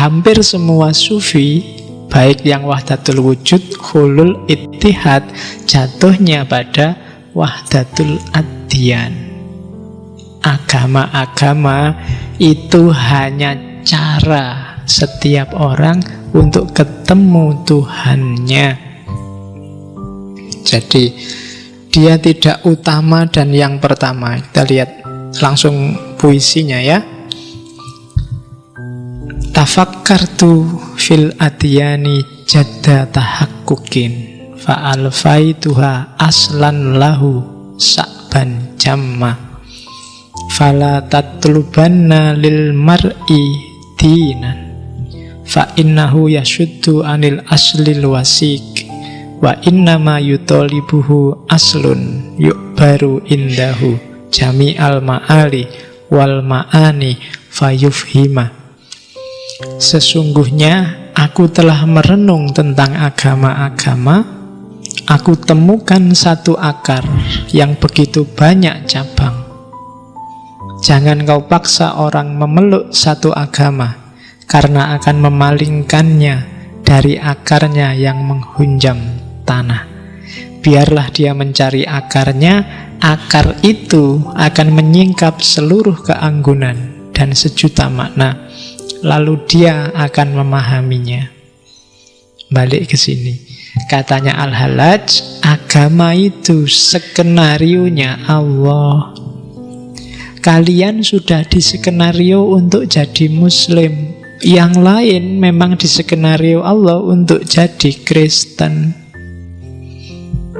hampir semua sufi, baik yang wahdatul wujud, hulul ittihad, jatuhnya pada wahdatul adyan. Agama-agama itu hanya cara setiap orang untuk ketemu Tuhannya. Jadi dia tidak utama dan yang pertama. Kita lihat langsung puisinya ya. Tafakkartu fil adyani jadda tahakkukin fa'alfaituha aslan lahu sa'ban jamma fala tatlubanna lil mar'i dinan fa innahu yashuddu anil aslil wasik wa innama yutolibuhu aslun yu'baru indahu jami'al ma'ali wal ma'ani fayufhima. Sesungguhnya aku telah merenung tentang agama-agama. Aku temukan satu akar yang begitu banyak cabang. Jangan kau paksa orang memeluk satu agama, karena akan memalingkannya dari akarnya yang menghunjam tanah. Biarlah dia mencari akarnya. Akar itu akan menyingkap seluruh keanggunan dan sejuta makna. Lalu dia akan memahaminya. Balik ke sini. Katanya Al-Hallaj, agama itu skenarionya Allah. Kalian sudah diskenario untuk jadi Muslim. Yang lain memang diskenario Allah untuk jadi Kristen.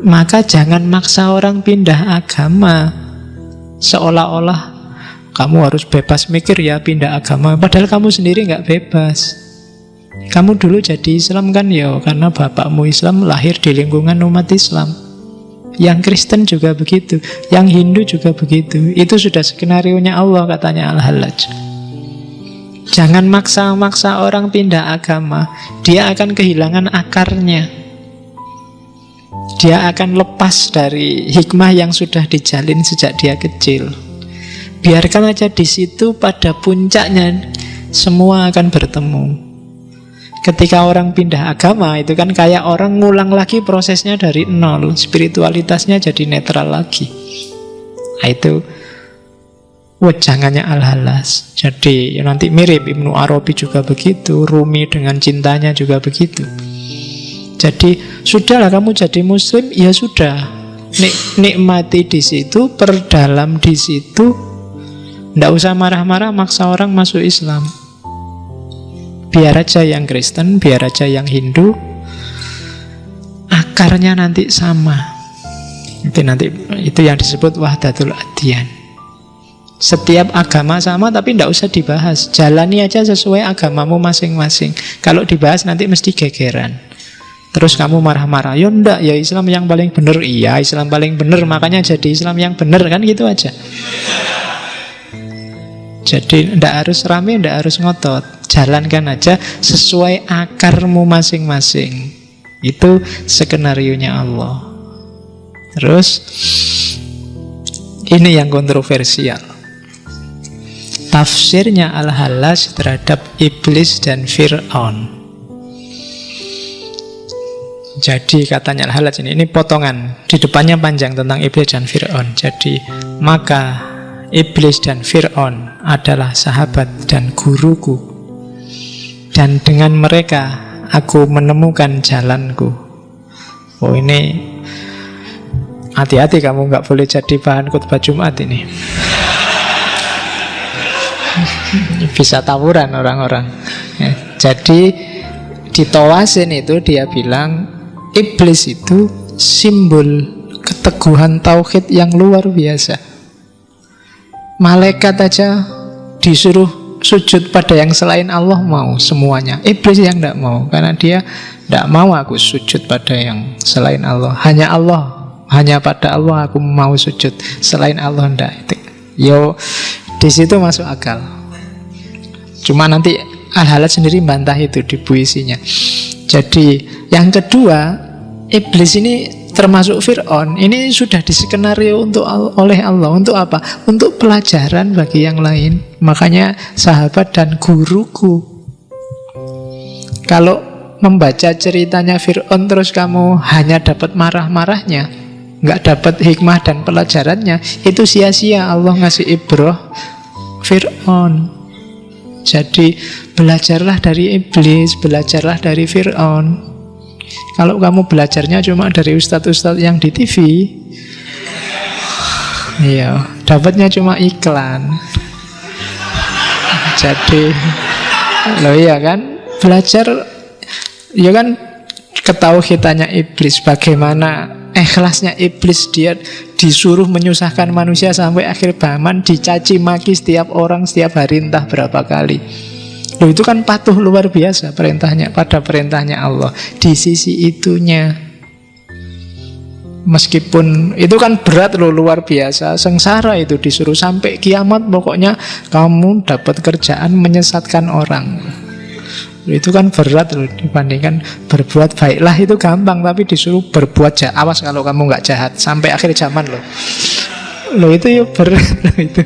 Maka jangan maksa orang pindah agama seolah-olah kamu harus bebas mikir ya pindah agama. Padahal kamu sendiri nggak bebas. Kamu dulu jadi Islam kan ya karena bapakmu Islam, lahir di lingkungan umat Islam. Yang Kristen juga begitu, yang Hindu juga begitu. Itu sudah skenarionya Allah, katanya Al-Hallaj. Jangan maksa-maksa orang pindah agama. Dia akan kehilangan akarnya. Dia akan lepas dari hikmah yang sudah dijalin sejak dia kecil. Biarkan aja di situ pada puncaknya semua akan bertemu. Ketika orang pindah agama itu kan kayak orang ngulang lagi prosesnya dari nol. Spiritualitasnya jadi netral lagi. Nah, itu wejangannya Al-Hallaj. Jadi ya nanti mirip Ibnu Arabi juga begitu, Rumi dengan cintanya juga begitu. Jadi sudahlah kamu jadi Muslim, ya sudah. Nikmati di situ, perdalam di situ. Nggak usah marah-marah maksa orang masuk Islam. Biar aja yang Kristen, biar aja yang Hindu, akarnya nanti sama. Nanti itu yang disebut wahdatul adyan. Setiap agama sama tapi nggak usah dibahas. Jalani aja sesuai agamamu masing-masing. Kalau dibahas nanti mesti gegeran. Terus kamu marah-marah, ya enggak, ya Islam yang paling benar. Iya, Islam paling benar, makanya jadi Islam yang benar, kan gitu aja. Jadi ndak harus rame, ndak harus ngotot. Jalankan aja sesuai akarmu masing-masing. Itu skenarionya Allah. Terus ini yang kontroversial. Tafsirnya Al-Hallaj terhadap iblis dan Fir'aun. Jadi katanya Al-Hallaj ini potongan. Di depannya panjang tentang iblis dan Fir'aun. Jadi maka iblis dan Fir'aun adalah sahabat dan guruku, dan dengan mereka aku menemukan jalanku. Oh, ini hati-hati, kamu nggak boleh jadi bahan khutbah Jumat ini. Bisa tawuran orang-orang. Ya, jadi di Tawasin itu dia bilang iblis itu simbol keteguhan tauhid yang luar biasa. Malaikat aja disuruh sujud pada yang selain Allah mau semuanya. Iblis yang tidak mau, karena dia tidak mau aku sujud pada yang selain Allah. Hanya Allah, hanya pada Allah aku mau sujud. Selain Allah tidak. Yo, di situ masuk akal. Cuma nanti Al-Hallaj sendiri bantah itu di puisinya. Jadi yang kedua, iblis ini termasuk Fir'aun, ini sudah diskenario oleh Allah. Untuk apa? Untuk pelajaran bagi yang lain. Makanya sahabat dan guruku. Kalau membaca ceritanya Fir'aun terus kamu hanya dapat marah-marahnya, nggak dapat hikmah dan pelajarannya, itu sia-sia Allah ngasih ibrah Fir'aun. Jadi belajarlah dari iblis, belajarlah dari Fir'aun. Kalau kamu belajarnya cuma dari ustadz-ustadz yang di TV, iya, dapatnya cuma iklan. Jadi, loh iya kan, belajar, ya kan, ketauhidannya iblis, bagaimana ikhlasnya iblis, dia disuruh menyusahkan manusia sampai akhir zaman, dicaci maki setiap orang setiap hari entah berapa kali. Loh itu kan patuh luar biasa perintahnya pada perintahnya Allah. Di sisi itunya, meskipun itu kan berat loh, luar biasa, sengsara itu, disuruh sampai kiamat pokoknya kamu dapat kerjaan menyesatkan orang. Itu kan berat loh, dibandingkan berbuat baiklah itu gampang, tapi disuruh berbuat jahat, awas kalau kamu nggak jahat sampai akhir zaman loh. Loh itu ya berat loh itu.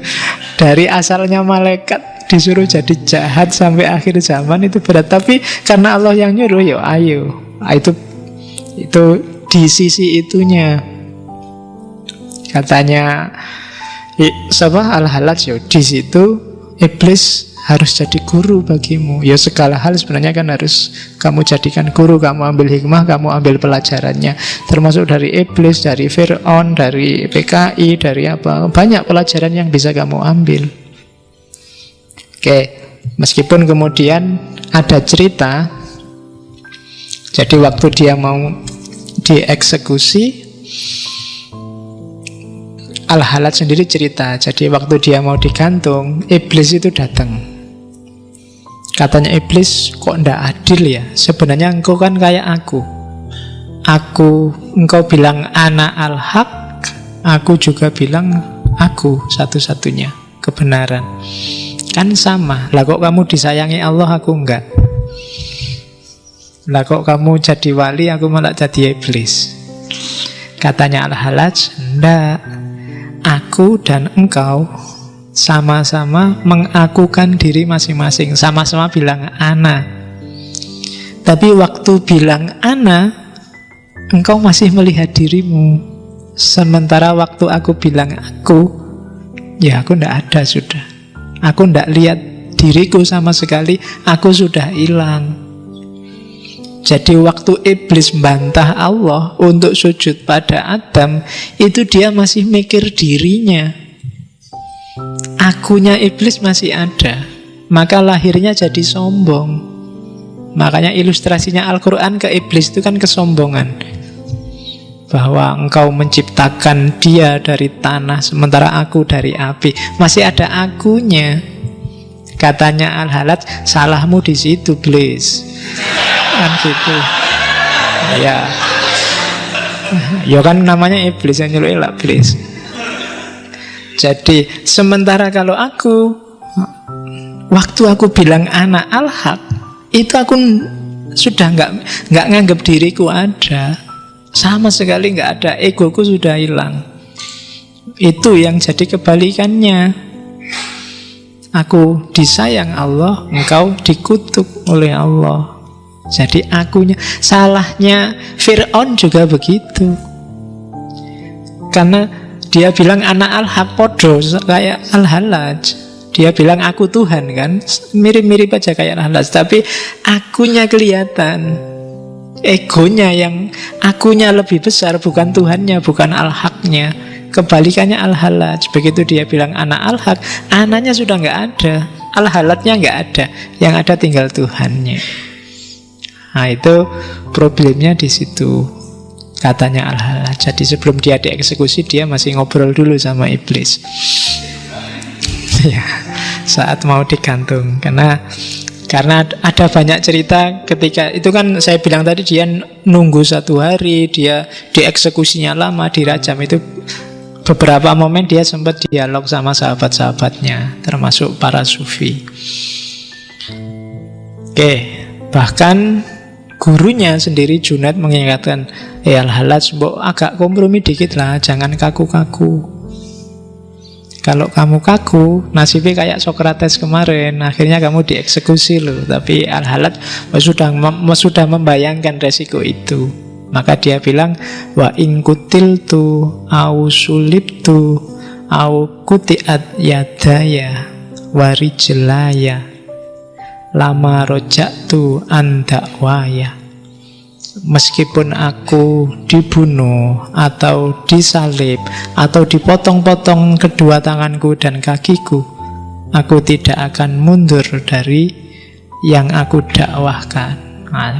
Dari asalnya malaikat disuruh jadi jahat sampai akhir zaman itu berat, tapi karena Allah yang nyuruh, ya ayo. Itu di sisi itunya. Katanya Al-Halaj, ya di situ iblis harus jadi guru bagimu. Ya segala hal sebenarnya kan harus kamu jadikan guru, kamu ambil hikmah, kamu ambil pelajarannya. Termasuk dari iblis, dari Fir'aun, dari PKI, dari apa, banyak pelajaran yang bisa kamu ambil. Oke, meskipun kemudian ada cerita, jadi waktu dia mau dieksekusi, Al-Halaj sendiri cerita, jadi waktu dia mau digantung, iblis itu datang. Katanya iblis, kok ndak adil ya? Sebenarnya engkau kan kayak aku. Engkau bilang ana al-haq, aku juga bilang aku satu-satunya kebenaran. Kan sama. Lah kok kamu disayangi Allah, aku enggak? Lah kok kamu jadi wali, aku malah jadi iblis? Katanya Al-Halaj, enggak. Aku dan engkau sama-sama mengakukan diri masing-masing, sama-sama bilang ana. Tapi waktu bilang ana, engkau masih melihat dirimu. Sementara waktu aku bilang aku, ya aku enggak ada sudah. Aku tidak lihat diriku sama sekali, aku sudah hilang. Jadi waktu iblis membantah Allah untuk sujud pada Adam, itu dia masih mikir dirinya. Akunya iblis masih ada, maka lahirnya jadi sombong. Makanya ilustrasinya Al-Quran ke iblis itu kan kesombongan, bahwa engkau menciptakan dia dari tanah sementara aku dari api. Masih ada akunya. Katanya Al-Halaj, salahmu di situ, iblis. Kan gitu. Ya. Ya kan namanya iblis yang nyuruh iblis. Jadi sementara kalau aku, waktu aku bilang anak al-haq, itu aku sudah nggak nganggap diriku ada. Sama sekali nggak ada, egoku sudah hilang. Itu yang jadi kebalikannya. Aku disayang Allah, engkau dikutuk oleh Allah. Jadi akunya, salahnya Fir'aun juga begitu. Karena dia bilang anak al-haq, podo kayak Al-Halaj. Dia bilang aku Tuhan kan, mirip-mirip aja kayak Al-Halaj. Tapi akunya kelihatan, egonya yang akunya lebih besar, bukan Tuhannya, bukan al-haqnya. Kebalikannya Al-Halaj, begitu dia bilang anak al-haq, anaknya sudah nggak ada, al-halajnya nggak ada, yang ada tinggal Tuhannya. Nah itu problemnya di situ, katanya Al-Halaj. Jadi sebelum dia dieksekusi, dia masih ngobrol dulu sama iblis. Ya, saat mau digantung, karena ada banyak cerita ketika itu kan saya bilang tadi, dia nunggu 1 hari, dia dieksekusinya lama, dirajam. Itu beberapa momen dia sempat dialog sama sahabat-sahabatnya, termasuk para sufi. Oke, bahkan gurunya sendiri Junaid mengingatkan, Al-Halaj, mbok agak kompromi dikit lah, jangan kaku-kaku. Kalau kamu kaku, nasibnya kayak Sokrates kemarin, akhirnya kamu dieksekusi loh. Tapi Al-Halat sudah membayangkan resiko itu. Maka dia bilang, wa in kutiltu au sulibtu au kutiat yadaya warijlaya lama rojaktu andakwaya. Meskipun aku dibunuh atau disalib atau dipotong-potong kedua tanganku dan kakiku, aku tidak akan mundur dari yang aku dakwahkan. Nah,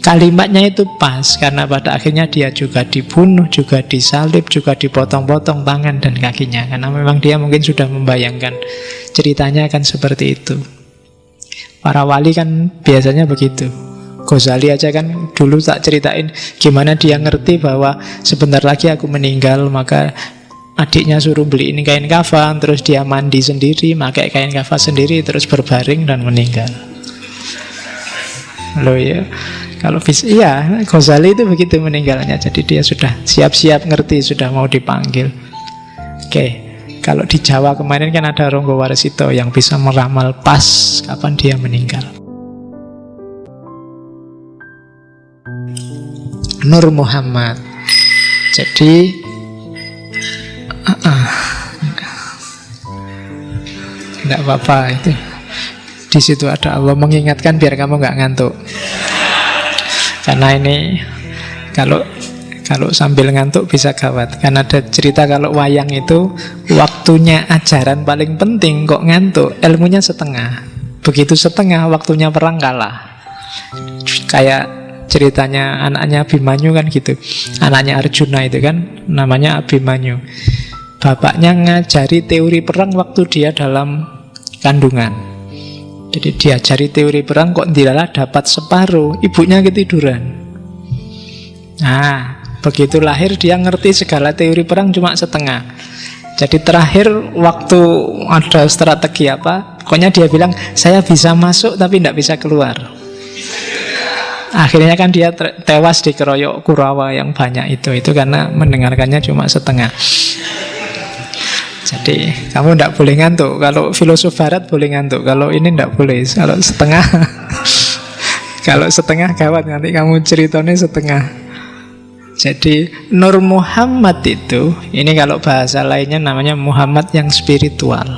kalimatnya itu pas, karena pada akhirnya dia juga dibunuh, juga disalib, juga dipotong-potong tangan dan kakinya. Karena memang dia mungkin sudah membayangkan ceritanya akan seperti itu. Para wali kan biasanya begitu. Ghazali aja kan dulu tak ceritain gimana dia ngerti bahwa sebentar lagi aku meninggal, maka adiknya suruh beli ini kain kafan, terus dia mandi sendiri, pakai kain kafan sendiri, terus berbaring dan meninggal. Loh ya, kalau iya, Ghazali itu begitu meninggalnya. Jadi dia sudah siap-siap ngerti, sudah mau dipanggil. Oke. Kalau di Jawa kemarin kan ada Ronggo Warsito yang bisa meramal pas kapan dia meninggal. Nur Muhammad. Jadi enggak apa-apa itu. Di situ ada Allah mengingatkan biar kamu nggak ngantuk. Karena ini kalau sambil ngantuk bisa gawat. Karena ada cerita kalau wayang itu waktunya ajaran paling penting kok ngantuk, ilmunya setengah. Begitu setengah, waktunya perang kalah. Kayak ceritanya anaknya Abimanyu kan gitu. Anaknya Arjuna itu kan namanya Abimanyu. Bapaknya ngajari teori perang waktu dia dalam kandungan. Jadi diajari teori perang kok dilalah dapat separuh, ibunya ketiduran. Nah, begitu lahir dia ngerti segala teori perang cuma setengah. Jadi terakhir waktu ada strategi apa, pokoknya dia bilang saya bisa masuk tapi tidak bisa keluar. Akhirnya kan dia tewas di keroyok Kurawa yang banyak itu karena mendengarkannya cuma setengah. Jadi kamu tidak boleh ngantuk. Kalau filosof barat boleh ngantuk, kalau ini tidak boleh. Kalau setengah kalau setengah gawat, nanti kamu ceritanya setengah. Jadi Nur Muhammad itu, ini kalau bahasa lainnya namanya Muhammad yang spiritual.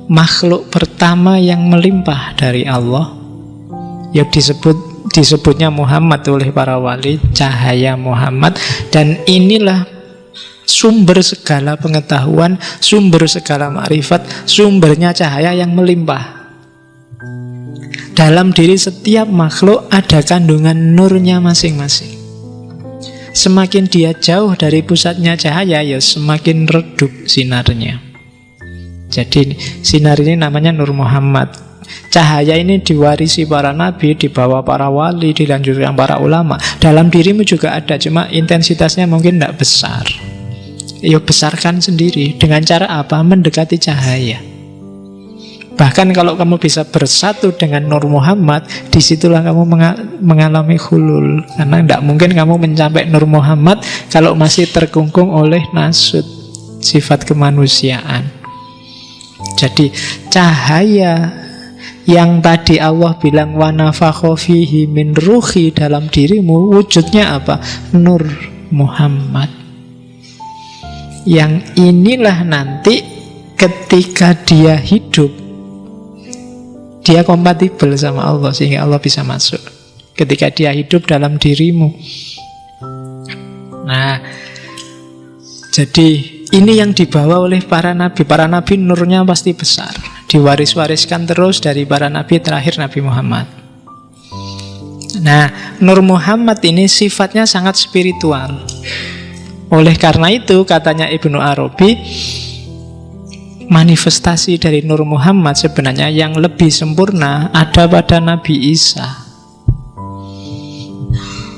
Makhluk pertama yang melimpah dari Allah, ya disebutnya Muhammad oleh para wali, cahaya Muhammad. Dan inilah sumber segala pengetahuan, sumber segala makrifat, sumbernya cahaya yang melimpah. Dalam diri setiap makhluk ada kandungan nurnya masing-masing. Semakin dia jauh dari pusatnya cahaya, ya semakin redup sinarnya. Jadi sinar ini namanya Nur Muhammad. Cahaya ini diwarisi para nabi, dibawa para wali, dilanjutkan para ulama. Dalam dirimu juga ada, cuma intensitasnya mungkin tidak besar. Ya besarkan sendiri. Dengan cara apa? Mendekati cahaya. Bahkan kalau kamu bisa bersatu dengan Nur Muhammad, disitulah kamu mengalami hulul. Karena tidak mungkin kamu mencapai Nur Muhammad kalau masih terkungkung oleh nasud, sifat kemanusiaan. Jadi cahaya yang tadi Allah bilang wa nafakha fihi min ruhi dalam dirimu, wujudnya apa? Nur Muhammad. Yang inilah nanti ketika dia hidup, dia kompatibel sama Allah sehingga Allah bisa masuk ketika dia hidup dalam dirimu. Nah, jadi ini yang dibawa oleh para nabi. Para nabi nurnya pasti besar, diwaris-wariskan terus dari para nabi terakhir Nabi Muhammad. Nah, Nur Muhammad ini sifatnya sangat spiritual. Oleh karena itu katanya Ibnu Arabi, manifestasi dari Nur Muhammad sebenarnya yang lebih sempurna ada pada Nabi Isa.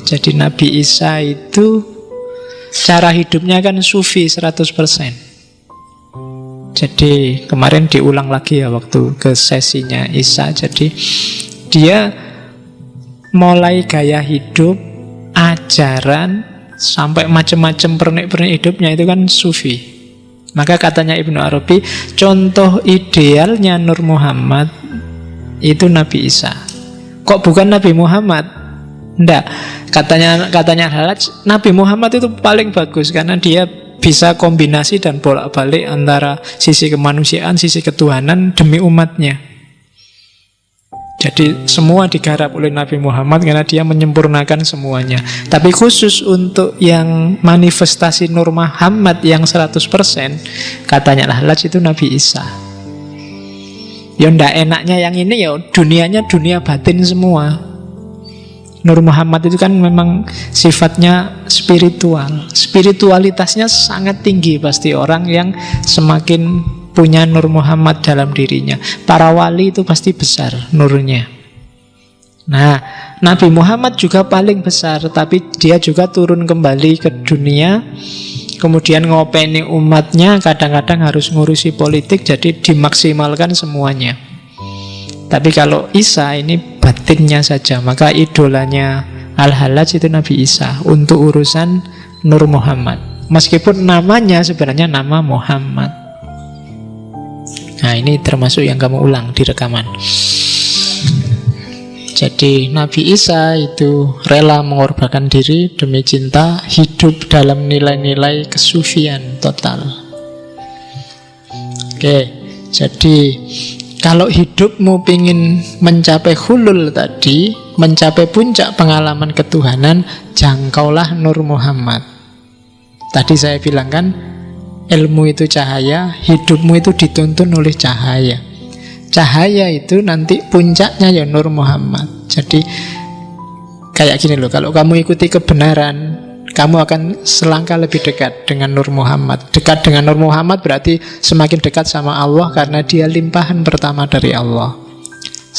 Jadi Nabi Isa itu cara hidupnya kan sufi 100%. Jadi kemarin diulang lagi ya waktu ke sesinya Isa. Jadi dia mulai gaya hidup, ajaran, sampai macam-macam pernik-pernik hidupnya itu kan sufi. Maka katanya Ibnu Arabi, contoh idealnya Nur Muhammad itu Nabi Isa. Kok bukan Nabi Muhammad? Enggak. Katanya Al-Hallaj, Nabi Muhammad itu paling bagus karena dia bisa kombinasi dan bolak-balik antara sisi kemanusiaan, sisi ketuhanan demi umatnya. Jadi semua digarap oleh Nabi Muhammad karena dia menyempurnakan semuanya. Tapi khusus untuk yang manifestasi Nur Muhammad yang 100%, katanya Al-Hallaj itu Nabi Isa. Ya ndak enaknya yang ini ya dunianya dunia batin semua. Nur Muhammad itu kan memang sifatnya spiritual. Spiritualitasnya sangat tinggi pasti orang yang semakin punya Nur Muhammad dalam dirinya. Para wali itu pasti besar nurnya. Nah, Nabi Muhammad juga paling besar, tapi dia juga turun kembali ke dunia, kemudian ngopeni umatnya, kadang-kadang harus ngurusi politik, jadi dimaksimalkan semuanya. Tapi kalau Isa ini batinnya saja, maka idolanya Al-Hallaj itu Nabi Isa untuk urusan Nur Muhammad. Meskipun namanya sebenarnya nama Muhammad. Nah, ini termasuk yang kamu ulang di rekaman. Jadi Nabi Isa itu rela mengorbankan diri demi cinta, hidup dalam nilai-nilai kesufian total. Oke, jadi kalau hidupmu ingin mencapai hulul tadi, mencapai puncak pengalaman ketuhanan, jangkaulah Nur Muhammad. Tadi saya bilang kan, ilmu itu cahaya, hidupmu itu dituntun oleh cahaya. Cahaya itu nanti puncaknya ya Nur Muhammad. Jadi kayak gini loh, kalau kamu ikuti kebenaran, kamu akan selangkah lebih dekat dengan Nur Muhammad. Dekat dengan Nur Muhammad berarti semakin dekat sama Allah, karena dia limpahan pertama dari Allah.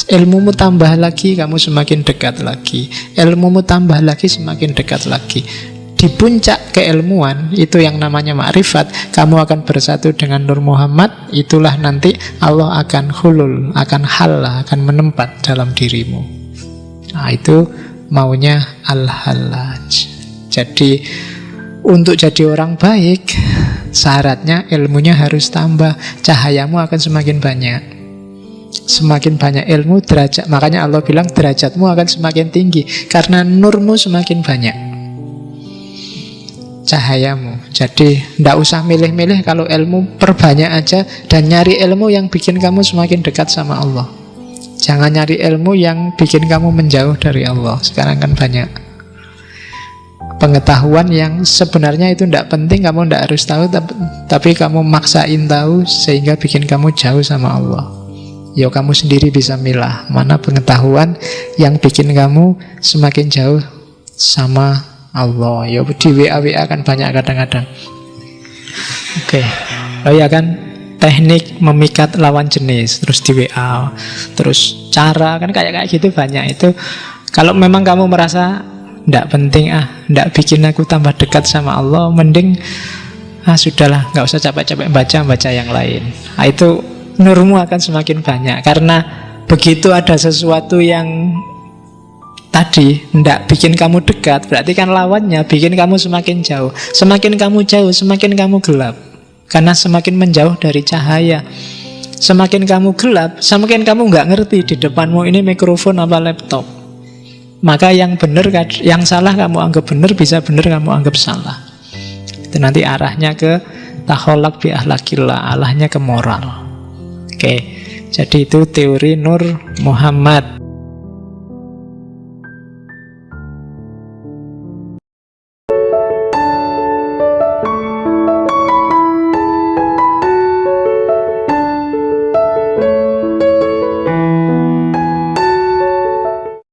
Ilmumu tambah lagi, kamu semakin dekat lagi. Ilmumu tambah lagi, semakin dekat lagi. Di puncak keilmuan, itu yang namanya ma'rifat, kamu akan bersatu dengan Nur Muhammad. Itulah nanti Allah akan hulul, akan halah, akan menempat dalam dirimu. Nah, itu maunya Al-Hallaj. Jadi untuk jadi orang baik, syaratnya ilmunya harus tambah. Cahayamu akan semakin banyak. Semakin banyak ilmu, derajat. Makanya Allah bilang derajatmu akan semakin tinggi, karena nurmu semakin banyak, cahayamu. Jadi tidak usah milih-milih, kalau ilmu perbanyak aja, dan nyari ilmu yang bikin kamu semakin dekat sama Allah. Jangan nyari ilmu yang bikin kamu menjauh dari Allah. Sekarang kan banyak pengetahuan yang sebenarnya itu tidak penting, kamu tidak harus tahu, tapi kamu maksain tahu sehingga bikin kamu jauh sama Allah. Ya kamu sendiri bisa milah mana pengetahuan yang bikin kamu semakin jauh sama Allah. Ya di WA kan banyak kadang-kadang. Oke. Oh ya kan, teknik memikat lawan jenis, terus di WA, terus cara kan kayak gitu banyak. Itu kalau memang kamu merasa tidak penting, tidak bikin aku tambah dekat sama Allah, mending sudahlah, nggak usah capek-capek baca yang lain. Itu nurmu akan semakin banyak, karena begitu ada sesuatu yang tadi tidak bikin kamu dekat, berarti kan lawannya bikin kamu semakin jauh. Semakin kamu jauh, semakin kamu gelap, karena semakin menjauh dari cahaya. Semakin kamu gelap, semakin kamu nggak ngerti di depanmu ini mikrofon apa laptop. Maka yang benar, yang salah kamu anggap benar, bisa benar kamu anggap salah. Itu nanti arahnya ke takholak bi ahlakillah, arahnya ke moral. Oke, jadi itu teori Nur Muhammad.